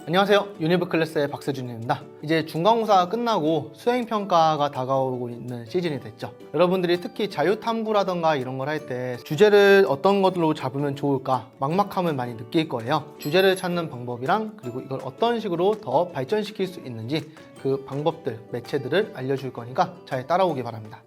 안녕하세요. 유니브 클래스의 박세준입니다. 이제 중간고사가 끝나고 수행평가가 다가오고 있는 시즌이 됐죠. 여러분들이 특히 자유탐구라던가 이런 걸 할 때 주제를 어떤 것으로 잡으면 좋을까 막막함을 많이 느낄 거예요. 주제를 찾는 방법이랑 그리고 이걸 어떤 식으로 더 발전시킬 수 있는지 그 방법들, 매체들을 알려줄 거니까 잘 따라오기 바랍니다.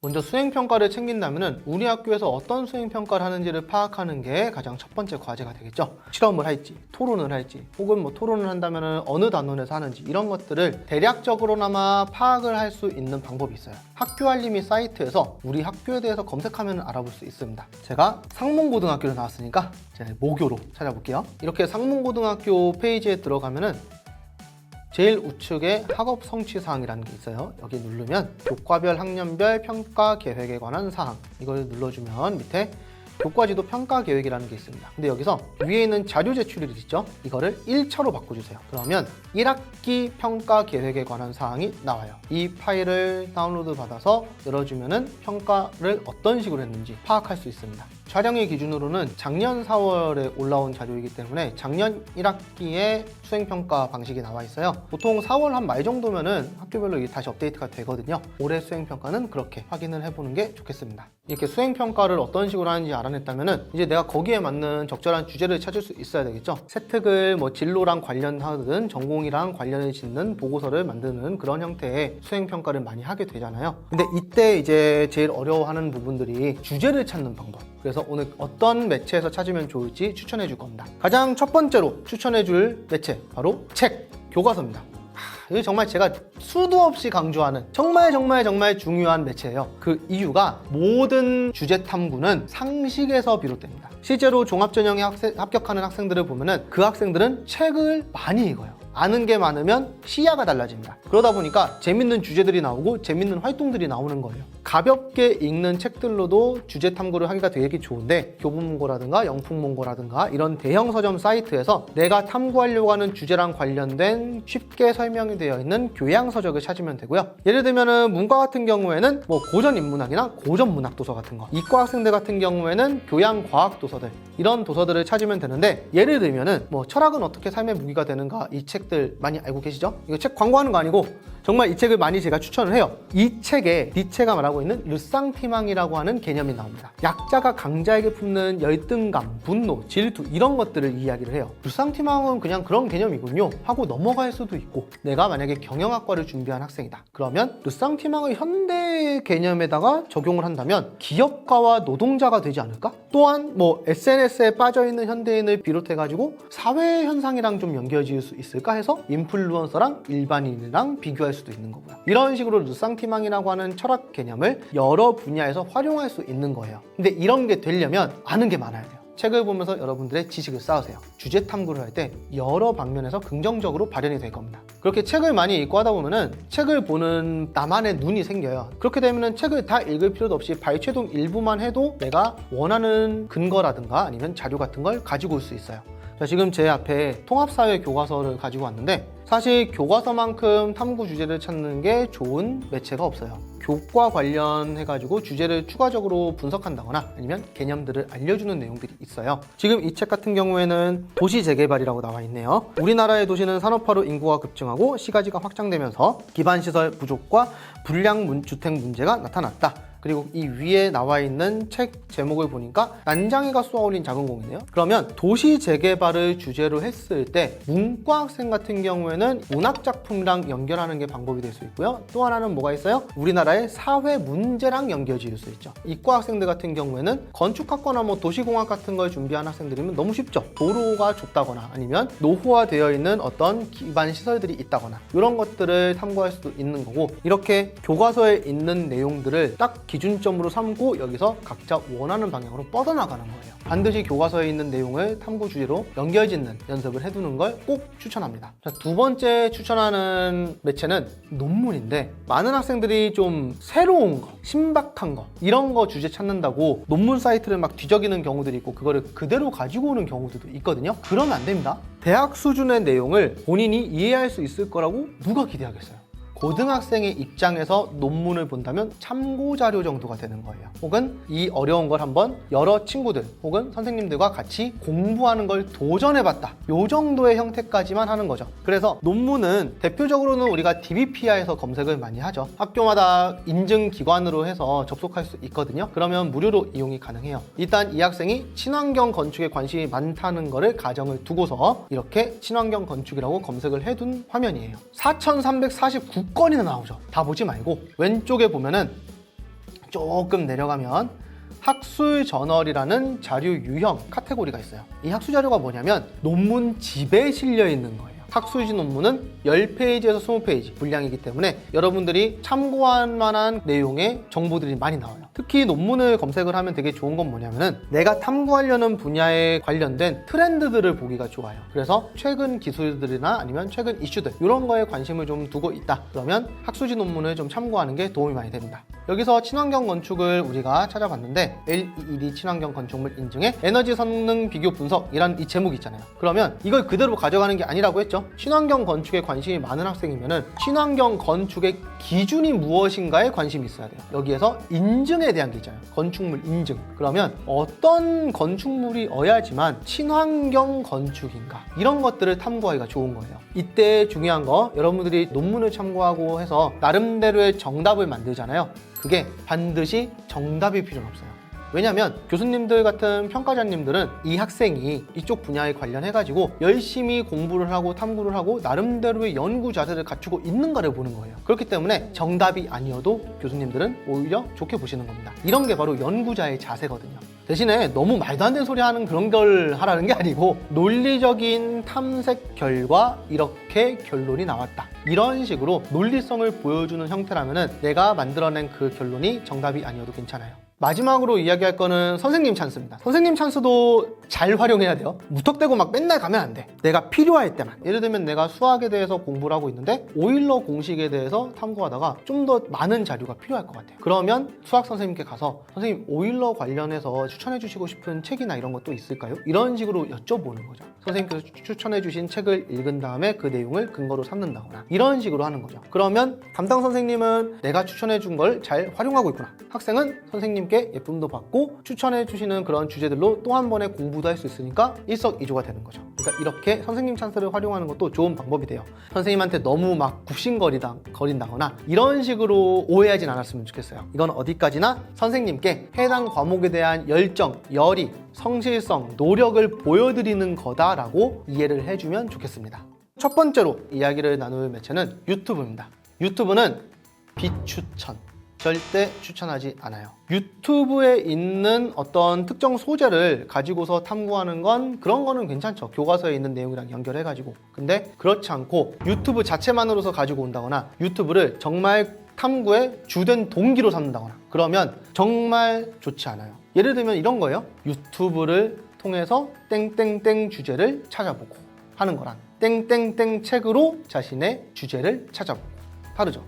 먼저 수행평가를 챙긴다면 우리 학교에서 어떤 수행평가를 하는지를 파악하는 게 가장 첫 번째 과제가 되겠죠. 실험을 할지, 토론을 할지, 혹은 토론을 한다면 어느 단원에서 하는지 이런 것들을 대략적으로나마 파악을 할 수 있는 방법이 있어요. 학교알림이 사이트에서 우리 학교에 대해서 검색하면 알아볼 수 있습니다. 제가 상문고등학교를 나왔으니까 제가 모교로 찾아볼게요. 이렇게 상문고등학교 페이지에 들어가면은 제일 우측에 학업 성취 사항이라는 게 있어요. 여기 누르면 교과별 학년별 평가 계획에 관한 사항, 이걸 눌러주면 밑에 교과지도 평가 계획이라는 게 있습니다. 근데 여기서 위에 있는 자료 제출일 있죠? 이거를 1차로 바꿔주세요. 그러면 1학기 평가 계획에 관한 사항이 나와요. 이 파일을 다운로드 받아서 열어주면은 평가를 어떤 식으로 했는지 파악할 수 있습니다. 촬영일 기준으로는 작년 4월에 올라온 자료이기 때문에 작년 1학기의 수행평가 방식이 나와 있어요. 보통 4월 한 말 정도면은 학교별로 다시 업데이트가 되거든요. 올해 수행평가는 그렇게 확인을 해보는 게 좋겠습니다. 이렇게 수행평가를 어떤 식으로 하는지 알아냈다면은 이제 내가 거기에 맞는 적절한 주제를 찾을 수 있어야 되겠죠. 세특을 진로랑 관련하든 전공이랑 관련을 짓는 보고서를 만드는 그런 형태의 수행평가를 많이 하게 되잖아요. 근데 이때 이제 제일 어려워하는 부분들이 주제를 찾는 방법. 그래서 오늘 어떤 매체에서 찾으면 좋을지 추천해 줄 겁니다. 가장 첫 번째로 추천해 줄 매체 바로 책, 교과서입니다. 이게 정말 제가 수도 없이 강조하는 정말 중요한 매체예요. 그 이유가 모든 주제 탐구는 상식에서 비롯됩니다. 실제로 종합전형에 합격하는 학생들을 보면은 그 학생들은 책을 많이 읽어요. 아는 게 많으면 시야가 달라집니다. 그러다 보니까 재밌는 주제들이 나오고 재밌는 활동들이 나오는 거예요. 가볍게 읽는 책들로도 주제 탐구를 하기가 되게 좋은데 교보문고라든가 영풍문고라든가 이런 대형 서점 사이트에서 내가 탐구하려고 하는 주제랑 관련된 쉽게 설명이 되어 있는 교양 서적을 찾으면 되고요. 예를 들면은 문과 같은 경우에는 고전인문학이나 고전문학 도서 같은 거, 이과 학생들 같은 경우에는 교양 과학 도서들, 이런 도서들을 찾으면 되는데, 예를 들면은 철학은 어떻게 삶의 무기가 되는가, 이 책들 많이 알고 계시죠? 이거 책 광고하는 거 아니고 정말 이 책을 많이 제가 추천을 해요. 이 책에 니체가 말하고 있는 르상티망이라고 하는 개념이 나옵니다. 약자가 강자에게 품는 열등감, 분노, 질투 이런 것들을 이야기를 해요. 르상티망은 그냥 그런 개념이군요 하고 넘어갈 수도 있고, 내가 만약에 경영학과를 준비한 학생이다. 그러면 르상티망을 현대 개념에다가 적용을 한다면 기업가와 노동자가 되지 않을까? 또한 SNS에 빠져있는 현대인을 비롯해가지고 사회 현상이랑 좀 연결지을 수 있을까 해서 인플루언서랑 일반인이랑 비교할 수도 있는 거고요. 이런 식으로 르상티망이라고 하는 철학 개념을 여러 분야에서 활용할 수 있는 거예요. 근데 이런 게 되려면 아는 게 많아야 돼요. 책을 보면서 여러분들의 지식을 쌓으세요. 주제 탐구를 할 때 여러 방면에서 긍정적으로 발현이 될 겁니다. 그렇게 책을 많이 읽고 하다 보면은 책을 보는 나만의 눈이 생겨요. 그렇게 되면은 책을 다 읽을 필요도 없이 발췌동 일부만 해도 내가 원하는 근거라든가 아니면 자료 같은 걸 가지고 올 수 있어요. 자, 지금 제 앞에 통합사회 교과서를 가지고 왔는데, 사실 교과서만큼 탐구 주제를 찾는 게 좋은 매체가 없어요. 교과 관련해가지고 주제를 추가적으로 분석한다거나 아니면 개념들을 알려주는 내용들이 있어요. 지금 이 책 같은 경우에는 도시재개발이라고 나와 있네요. 우리나라의 도시는 산업화로 인구가 급증하고 시가지가 확장되면서 기반시설 부족과 불량 주택 문제가 나타났다. 그리고 이 위에 나와 있는 책 제목을 보니까 난장이가 쏘아올린 작은 공이네요. 그러면 도시 재개발을 주제로 했을 때 문과 학생 같은 경우에는 문학작품이랑 연결하는 게 방법이 될 수 있고요. 또 하나는 뭐가 있어요? 우리나라의 사회 문제랑 연결 지을 수 있죠. 이과 학생들 같은 경우에는 건축학과나 도시공학 같은 걸 준비한 학생들이면 너무 쉽죠. 도로가 좁다거나 아니면 노후화되어 있는 어떤 기반 시설들이 있다거나 이런 것들을 탐구할 수도 있는 거고, 이렇게 교과서에 있는 내용들을 딱 기준점으로 삼고 여기서 각자 원하는 방향으로 뻗어나가는 거예요. 반드시 교과서에 있는 내용을 탐구 주제로 연결짓는 연습을 해두는 걸 꼭 추천합니다. 자, 두 번째 추천하는 매체는 논문인데, 많은 학생들이 좀 새로운 거, 신박한 거 이런 거 주제 찾는다고 논문 사이트를 막 뒤적이는 경우들이 있고 그거를 그대로 가지고 오는 경우들도 있거든요. 그러면 안 됩니다. 대학 수준의 내용을 본인이 이해할 수 있을 거라고 누가 기대하겠어요? 고등학생의 입장에서 논문을 본다면 참고 자료 정도가 되는 거예요. 혹은 이 어려운 걸 한번 여러 친구들 혹은 선생님들과 같이 공부하는 걸 도전해봤다. 요 정도의 형태까지만 하는 거죠. 그래서 논문은 대표적으로는 우리가 DBPI에서 검색을 많이 하죠. 학교마다 인증기관으로 해서 접속할 수 있거든요. 그러면 무료로 이용이 가능해요. 일단 이 학생이 친환경 건축에 관심이 많다는 거를 가정을 두고서 이렇게 친환경 건축이라고 검색을 해둔 화면이에요. 4,349건이나 나오죠. 다 보지 말고 왼쪽에 보면은 조금 내려가면 학술 저널이라는 자료 유형 카테고리가 있어요. 이 학술 자료가 뭐냐면 논문집에 실려 있는 거예요. 학술지 논문은 10페이지에서 20페이지 분량이기 때문에 여러분들이 참고할 만한 내용의 정보들이 많이 나와요. 특히 논문을 검색을 하면 되게 좋은 건 뭐냐면은 내가 탐구하려는 분야에 관련된 트렌드들을 보기가 좋아요. 그래서 최근 기술들이나 아니면 최근 이슈들 이런 거에 관심을 좀 두고 있다. 그러면 학술지 논문을 좀 참고하는 게 도움이 많이 됩니다. 여기서 친환경 건축을 우리가 찾아봤는데 LEED 친환경 건축물 인증의 에너지 성능 비교 분석이란 이 제목이 있잖아요. 그러면 이걸 그대로 가져가는 게 아니라고 했죠. 친환경 건축에 관심이 많은 학생이면은 친환경 건축의 기준이 무엇인가에 관심이 있어야 돼요. 여기에서 인증에 대한 게 있잖아요. 건축물 인증. 그러면 어떤 건축물이어야지만 친환경 건축인가? 이런 것들을 탐구하기가 좋은 거예요. 이때 중요한 거 여러분들이 논문을 참고하고 해서 나름대로의 정답을 만들잖아요. 그게 반드시 정답일 필요는 없어요. 왜냐하면 교수님들 같은 평가자님들은 이 학생이 이쪽 분야에 관련해가지고 열심히 공부를 하고 탐구를 하고 나름대로의 연구 자세를 갖추고 있는가를 보는 거예요. 그렇기 때문에 정답이 아니어도 교수님들은 오히려 좋게 보시는 겁니다. 이런 게 바로 연구자의 자세거든요. 대신에 너무 말도 안 되는 소리 하는 그런 걸 하라는 게 아니고 논리적인 탐색 결과 이렇게 결론이 나왔다. 이런 식으로 논리성을 보여주는 형태라면 내가 만들어낸 그 결론이 정답이 아니어도 괜찮아요. 마지막으로 이야기할 거는 선생님 찬스입니다. 선생님 찬스도 잘 활용해야 돼요. 무턱대고 막 맨날 가면 안 돼. 내가 필요할 때만. 예를 들면 내가 수학에 대해서 공부를 하고 있는데 오일러 공식에 대해서 탐구하다가 좀 더 많은 자료가 필요할 것 같아요. 그러면 수학 선생님께 가서 선생님 오일러 관련해서 추천해 주시고 싶은 책이나 이런 것도 있을까요? 이런 식으로 여쭤보는 거죠. 선생님께서 추천해 주신 책을 읽은 다음에 그 내용을 근거로 삼는다거나 이런 식으로 하는 거죠. 그러면 담당 선생님은 내가 추천해 준 걸 잘 활용하고 있구나. 학생은 선생님께 예쁨도 받고 추천해 주시는 그런 주제들로 또 한 번에 공부도 할 수 있으니까 일석이조가 되는 거죠. 그러니까 이렇게 선생님 찬스를 활용하는 것도 좋은 방법이 돼요. 선생님한테 너무 막 굽신거린다거나 이런 식으로 오해하진 않았으면 좋겠어요. 이건 어디까지나 선생님께 해당 과목에 대한 열정, 열의, 성실성, 노력을 보여드리는 거다라고 이해를 해주면 좋겠습니다. 첫 번째로 이야기를 나눌 매체는 유튜브입니다. 유튜브는 비추천. 절대 추천하지 않아요. 유튜브에 있는 어떤 특정 소재를 가지고서 탐구하는 건 그런 거는 괜찮죠. 교과서에 있는 내용이랑 연결해가지고. 근데 그렇지 않고 유튜브 자체만으로서 가지고 온다거나 유튜브를 정말 탐구의 주된 동기로 삼는다거나 그러면 정말 좋지 않아요. 예를 들면 이런 거예요. 유튜브를 통해서 땡땡땡 주제를 찾아보고 하는 거랑 땡땡땡 책으로 자신의 주제를 찾아보고 다르죠.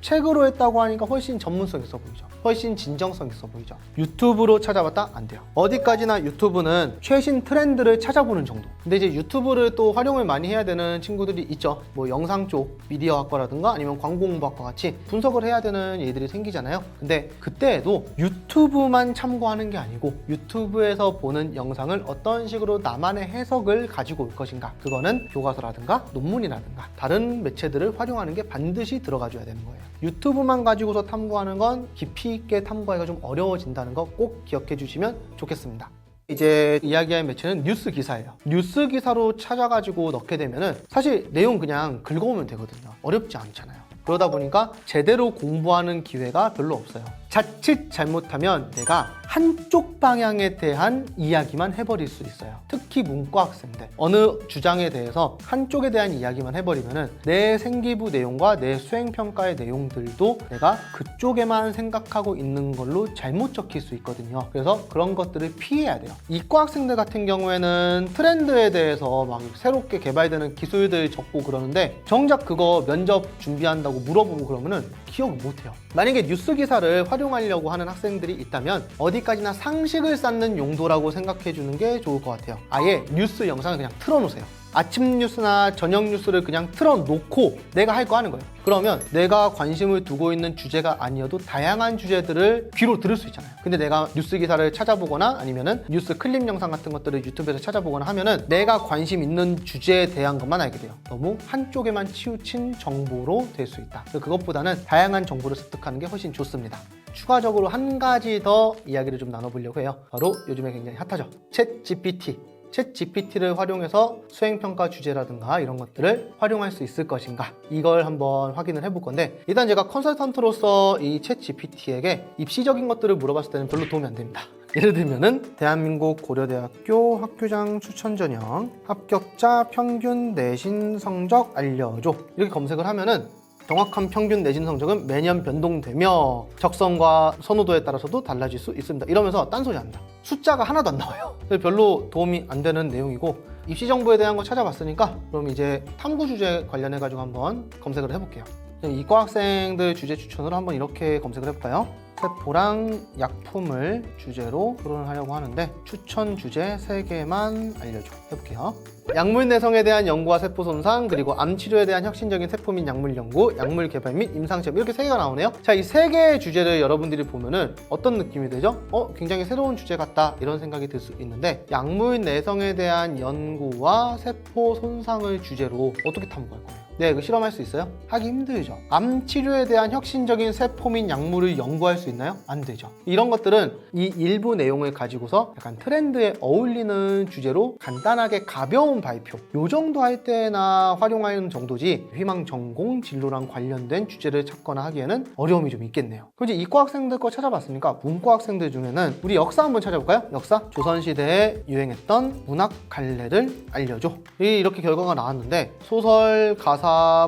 책으로 했다고 하니까 훨씬 전문성 있어 보이죠. 훨씬 진정성 있어 보이죠. 유튜브로 찾아봤다? 안 돼요. 어디까지나 유튜브는 최신 트렌드를 찾아보는 정도. 근데 이제 유튜브를 또 활용을 많이 해야 되는 친구들이 있죠. 뭐 영상 쪽 미디어학과라든가 아니면 광고공부학과 같이 분석을 해야 되는 일들이 생기잖아요. 근데 그때에도 유튜브만 참고하는 게 아니고 유튜브에서 보는 영상을 어떤 식으로 나만의 해석을 가지고 올 것인가. 그거는 교과서라든가 논문이라든가 다른 매체들을 활용하는 게 반드시 들어가줘야 되는 거예요. 유튜브만 가지고서 탐구하는 건 깊이 있게 탐구하기가 좀 어려워진다는 거 꼭 기억해 주시면 좋겠습니다. 이제 이야기할 매체는 뉴스 기사예요. 뉴스 기사로 찾아가지고 넣게 되면은 사실 내용 그냥 긁어오면 되거든요. 어렵지 않잖아요. 그러다 보니까 제대로 공부하는 기회가 별로 없어요. 자칫 잘못하면 내가 한쪽 방향에 대한 이야기만 해버릴 수 있어요. 특히 문과 학생들. 어느 주장에 대해서 한쪽에 대한 이야기만 해버리면은 내 생기부 내용과 내 수행평가의 내용들도 내가 그쪽에만 생각하고 있는 걸로 잘못 적힐 수 있거든요. 그래서 그런 것들을 피해야 돼요. 이과 학생들 같은 경우에는 트렌드에 대해서 막 새롭게 개발되는 기술들 적고 그러는데 정작 그거 면접 준비한다고 물어보고 그러면은 기억을 못해요. 만약에 뉴스 기사를 활용하려고 하는 학생들이 있다면 어디까지나 상식을 쌓는 용도라고 생각해 주는 게 좋을 것 같아요. 아예 뉴스 영상을 그냥 틀어놓으세요. 아침 뉴스나 저녁 뉴스를 그냥 틀어놓고 내가 할 거 하는 거예요. 그러면 내가 관심을 두고 있는 주제가 아니어도 다양한 주제들을 귀로 들을 수 있잖아요. 근데 내가 뉴스 기사를 찾아보거나 아니면은 뉴스 클립 영상 같은 것들을 유튜브에서 찾아보거나 하면은 내가 관심 있는 주제에 대한 것만 알게 돼요. 너무 한쪽에만 치우친 정보로 될 수 있다. 그것보다는 다양한 정보를 습득하는 게 훨씬 좋습니다. 추가적으로 한 가지 더 이야기를 좀 나눠보려고 해요. 바로 요즘에 굉장히 핫하죠. 챗 GPT. 챗 GPT를 활용해서 수행평가 주제라든가 이런 것들을 활용할 수 있을 것인가, 이걸 한번 확인을 해볼 건데, 일단 제가 컨설턴트로서 이 챗 GPT에게 입시적인 것들을 물어봤을 때는 별로 도움이 안 됩니다. 예를 들면은 대한민국 고려대학교 학교장 추천 전형 합격자 평균 내신 성적 알려줘, 이렇게 검색을 하면은 정확한 평균 내신 성적은 매년 변동되며 적성과 선호도에 따라서도 달라질 수 있습니다, 이러면서 딴소리 합니다. 숫자가 하나도 안 나와요. 별로 도움이 안 되는 내용이고, 입시 정보에 대한 거 찾아봤으니까 그럼 이제 탐구 주제 관련해 가지고 한번 검색을 해볼게요. 이과 학생들 주제 추천으로 한번 이렇게 검색을 해볼까요? 세포랑 약품을 주제로 토론을 하려고 하는데 추천 주제 3개만 알려줘 해볼게요. 약물 내성에 대한 연구와 세포 손상, 그리고 암 치료에 대한 혁신적인 세포 및 약물 연구, 약물 개발 및 임상시험, 이렇게 3개가 나오네요. 자, 이 3개의 주제를 여러분들이 보면은 어떤 느낌이 되죠? 굉장히 새로운 주제 같다, 이런 생각이 들 수 있는데, 약물 내성에 대한 연구와 세포 손상을 주제로 어떻게 탐구할 거예요? 네, 이거 실험할 수 있어요? 하기 힘들죠. 암 치료에 대한 혁신적인 세포 및 약물을 연구할 수 있나요? 안 되죠. 이런 것들은 이 일부 내용을 가지고서 약간 트렌드에 어울리는 주제로 간단하게 가벼운 발표, 요 정도 할 때나 활용하는 정도지, 희망 전공 진로랑 관련된 주제를 찾거나 하기에는 어려움이 좀 있겠네요. 그럼 이제 이과 학생들 거 찾아봤으니까 문과 학생들 중에는 우리 역사 한번 찾아볼까요? 역사? 조선시대에 유행했던 문학 갈래를 알려줘. 이렇게 결과가 나왔는데, 소설, 가사,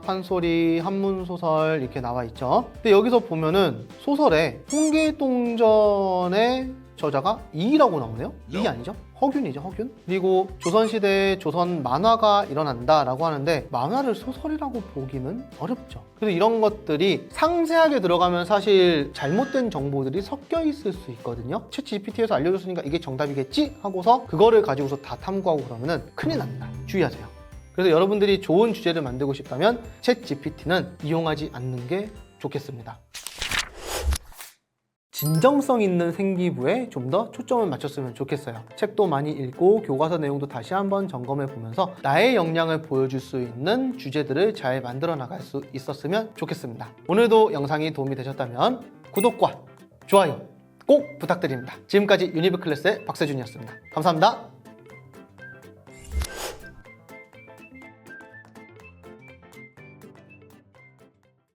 판소리, 한문소설 이렇게 나와 있죠. 근데 여기서 보면은 소설에 홍길동전의 저자가 이라고 나오네요. 이 아니죠? 허균이죠, 허균. 그리고 조선시대에 조선 만화가 일어난다 라고 하는데, 만화를 소설이라고 보기는 어렵죠. 그래서 이런 것들이 상세하게 들어가면 사실 잘못된 정보들이 섞여 있을 수 있거든요. 챗 GPT에서 알려줬으니까 이게 정답이겠지 하고서 그거를 가지고서 다 탐구하고 그러면은 큰일 납니다. 주의하세요. 그래서 여러분들이 좋은 주제를 만들고 싶다면 챗 GPT는 이용하지 않는 게 좋겠습니다. 진정성 있는 생기부에 좀 더 초점을 맞췄으면 좋겠어요. 책도 많이 읽고 교과서 내용도 다시 한번 점검해 보면서 나의 역량을 보여줄 수 있는 주제들을 잘 만들어 나갈 수 있었으면 좋겠습니다. 오늘도 영상이 도움이 되셨다면 구독과 좋아요 꼭 부탁드립니다. 지금까지 유니브 클래스의 박세준이었습니다. 감사합니다.